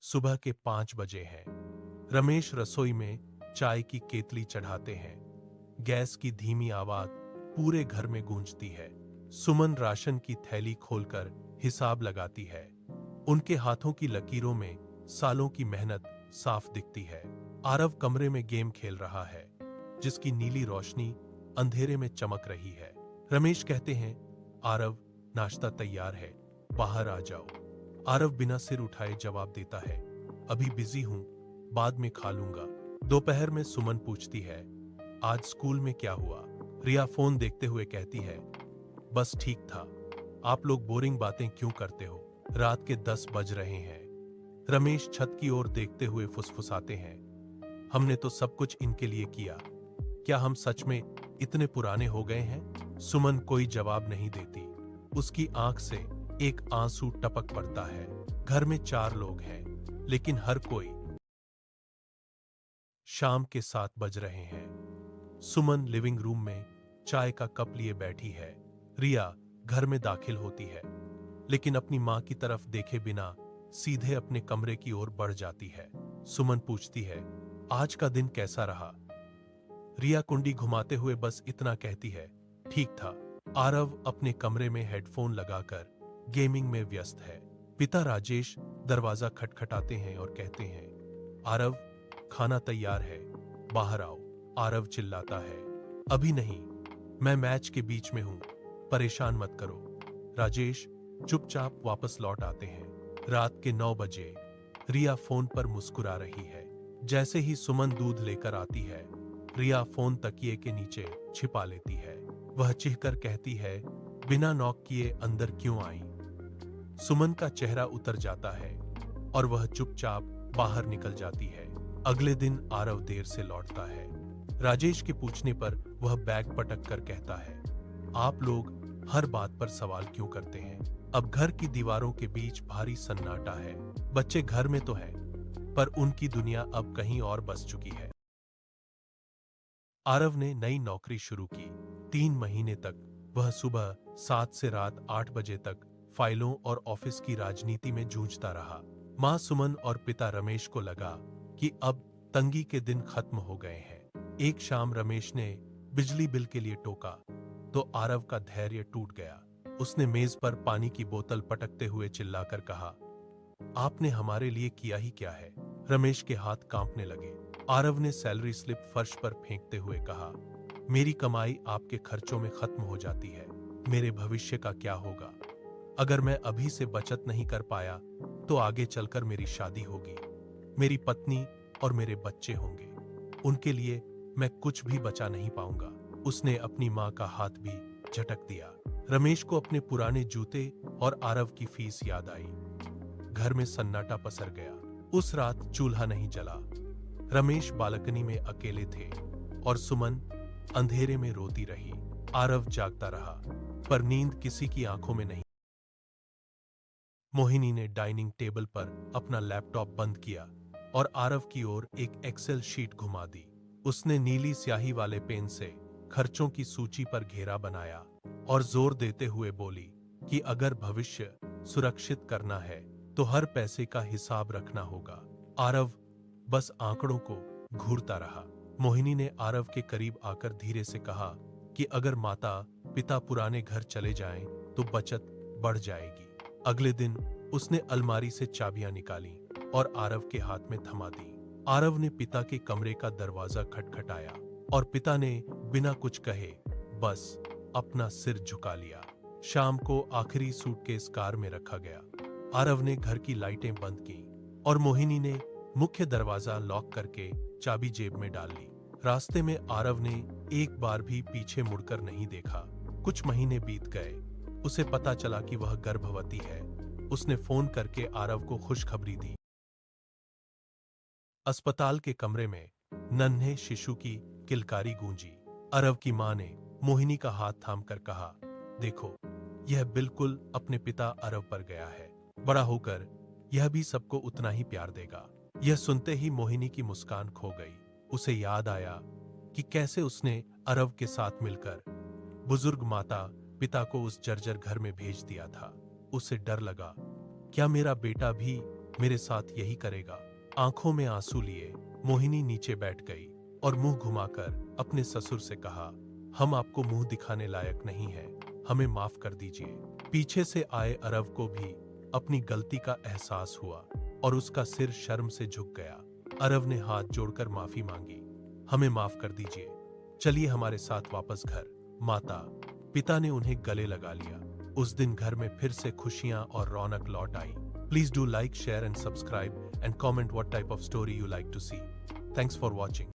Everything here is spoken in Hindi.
सुबह के 5 बजे हैं। रमेश रसोई में चाय की केतली चढ़ाते हैं। गैस की धीमी आवाज पूरे घर में गूंजती है। सुमन राशन की थैली खोलकर हिसाब लगाती है। उनके हाथों की लकीरों में सालों की मेहनत साफ दिखती है। आरव कमरे में गेम खेल रहा है, जिसकी नीली रोशनी अंधेरे में चमक रही है। रमेश कहते हैं, आरव, नाश्ता तैयार है, बाहर आ जाओ। आरव बिना सिर उठाए जवाब देता है, अभी बिजी हूं, बाद में खा लूंगा। दोपहर में सुमन पूछती है, आज स्कूल में क्या हुआ? रिया फोन देखते हुए कहती है, बस ठीक था। आप लोग बोरिंग बातें क्यों करते हो? रात के 10 बज रहे हैं। रमेश छत की ओर देखते हुए फुसफुसाते हैं, हमने तो सब कुछ इनके लिए किया। क्या हम सच में इतने पुराने हो गए हैं? सुमन कोई जवाब नहीं देती। उसकी आंख से एक आंसू टपक पड़ता है। घर में 4 लोग हैं, लेकिन हर कोई। शाम के 7 बज रहे हैं। सुमन लिविंग रूम में चाय का कप लिए बैठी है। रिया घर में दाखिल होती है, लेकिन अपनी मां की तरफ देखे बिना सीधे अपने कमरे की ओर बढ़ जाती है। सुमन पूछती है, आज का दिन कैसा रहा? रिया कुंडी घुमाते हुए बस इतना कहती है, ठीक था। आरव अपने कमरे में हेडफोन लगाकर गेमिंग में व्यस्त है। पिता राजेश दरवाजा खटखटाते हैं और कहते हैं, आरव, खाना तैयार है, बाहर आओ। आरव चिल्लाता है, अभी नहीं, मैं मैच के बीच में हूं, परेशान मत करो। राजेश चुपचाप वापस लौट आते हैं। रात के 9 बजे रिया फोन पर मुस्कुरा रही है। जैसे ही सुमन दूध लेकर आती है, रिया फोन तकिए के नीचे छिपा लेती है। वह चीखकर कहती है, बिना नॉक किए अंदर क्यों आई? सुमन का चेहरा उतर जाता है और वह चुपचाप बाहर निकल जाती है। अगले दिन आरव देर से लौटता है। राजेश के पूछने पर वह बैग पटक कर कहता है, आप लोग हर बात पर सवाल क्यों करते हैं? अब घर की दीवारों के बीच भारी सन्नाटा है। बच्चे घर में तो हैं, पर उनकी दुनिया अब कहीं और बस चुकी है। आरव ने नई नौकरी शुरू की। 3 महीने तक वह सुबह 7 से रात 8 बजे तक फाइलों और ऑफिस की राजनीति में जूझता रहा। मां सुमन और पिता रमेश को लगा कि अब तंगी के दिन खत्म हो गए हैं। एक शाम रमेश ने बिजली बिल के लिए टोका तो आरव का धैर्य टूट गया। उसने मेज पर पानी की बोतल पटकते हुए चिल्लाकर कहा, आपने हमारे लिए किया ही क्या है? रमेश के हाथ कांपने लगे। आरव ने सैलरी स्लिप फर्श पर फेंकते हुए कहा, मेरी कमाई आपके खर्चों में खत्म हो जाती है, मेरे भविष्य का क्या होगा? अगर मैं अभी से बचत नहीं कर पाया तो आगे चलकर मेरी शादी होगी, मेरी पत्नी और मेरे बच्चे होंगे, उनके लिए मैं कुछ भी बचा नहीं पाऊंगा। उसने अपनी मां का हाथ भी झटक दिया। रमेश को अपने पुराने जूते और आरव की फीस याद आई। घर में सन्नाटा पसर गया। उस रात चूल्हा नहीं जला। रमेश बालकनी में अकेले थे और सुमन अंधेरे में रोती रही। आरव जागता रहा, पर नींद किसी की आंखों में नहीं। मोहिनी ने डाइनिंग टेबल पर अपना लैपटॉप बंद किया और आरव की ओर एक एक्सेल शीट घुमा दी। उसने नीली स्याही वाले पेन से खर्चों की सूची पर घेरा बनाया और जोर देते हुए बोली कि अगर भविष्य सुरक्षित करना है तो हर पैसे का हिसाब रखना होगा। आरव बस आंकड़ों को घूरता रहा। मोहिनी ने आरव के करीब आकर धीरे से कहा कि अगर माता पिता पुराने घर चले जाएं तो बचत बढ़ जाएगी। अगले दिन उसने अलमारी से चाबियां निकाली और आरव के हाथ में थमा दी। आरव ने पिता के कमरे का दरवाजा खटखटाया और पिता ने बिना कुछ कहे बस अपना सिर झुका लिया। शाम को आखिरी सूटकेस कार में रखा गया। आरव ने घर की लाइटें बंद की और मोहिनी ने मुख्य दरवाजा लॉक करके चाबी जेब में डाल ली। रास्ते में आरव ने एक बार भी पीछे मुड़कर नहीं देखा। कुछ महीने बीत गए। उसे पता चला कि वह गर्भवती है। उसने फोन करके आरव को खुशखबरी दी। अस्पताल के कमरे में नन्हे शिशु की किलकारी गूंजी। आरव की मां ने मोहिनी का हाथ थामकर कहा, देखो, यह बिल्कुल अपने पिता आरव पर गया है। बड़ा होकर यह भी सबको उतना ही प्यार देगा। यह सुनते ही मोहिनी की मुस्कान खो गई। उसे याद आया कि कैसे उसने आरव के साथ मिलकर बुजुर्ग माता पिता को उस जर्जर घर में भेज दिया था। उसे डर लगा, क्या मेरा बेटा भी मेरे साथ यही करेगा। आंखों में आंसू लिए मोहिनी नीचे बैठ गई और मुंह घुमाकर अपने ससुर से कहा, हम आपको मुंह दिखाने लायक नहीं है, हमें माफ कर दीजिए। पीछे से आए अरव को भी अपनी गलती का एहसास हुआ और उसका सिर शर्म से झुक गया। अरव ने हाथ जोड़कर माफी मांगी, हमें माफ कर दीजिए, चलिए हमारे साथ वापस घर। माता पिता ने उन्हें गले लगा लिया। उस दिन घर में फिर से खुशियां और रौनक लौट आई। Please do like, share and subscribe and comment what type of story you like to see. Thanks for watching.